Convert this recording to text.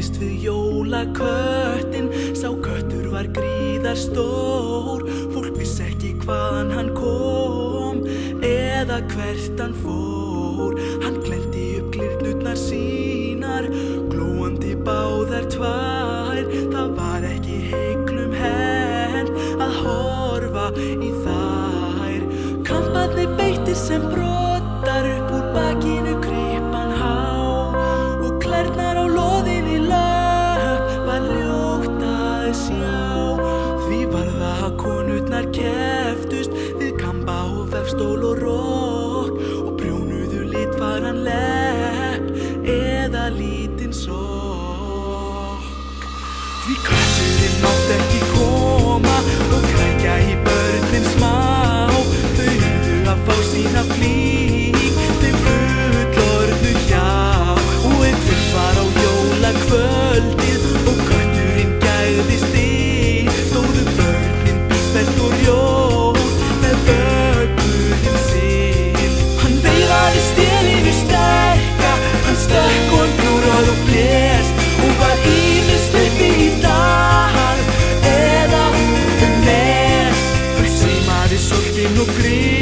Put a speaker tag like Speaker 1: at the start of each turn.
Speaker 1: gerðist við jólaköttinn? Sá köttur var gríðarstór, fólk vissi ekki hvaðan hann kom eða hvert hann fór. Hann glennti upp glyrnurnar sínar, glóandi báðar tvær. Það var ekki heiglum hent að horfa í þær. Kamparnir beittir sem brotar, upp úr bakinu kryppan há, og klærnar á loðinni löpp var ljótt að sjá. Því var það að konurnar keftust við kamba og vefstól og rokk, og prjónuðu litfaran lepp eða lítinn sokk. Því kötturinn mátti ekki koma og krækja í börnin smá. Þau urðu að fá sína flík, þau fullorðnu hjá. Og einn kvöld var á jólakvöldið og kötturinn gægðist inn. Stóðu börnin bísfellt og rjóð með vögguðinn sinn. Hann veifaði steli við sterka, hann stökk og hann klúraði og blés, og var ýmist uppi í dal eða nes. Þau saumaði sorgin og grið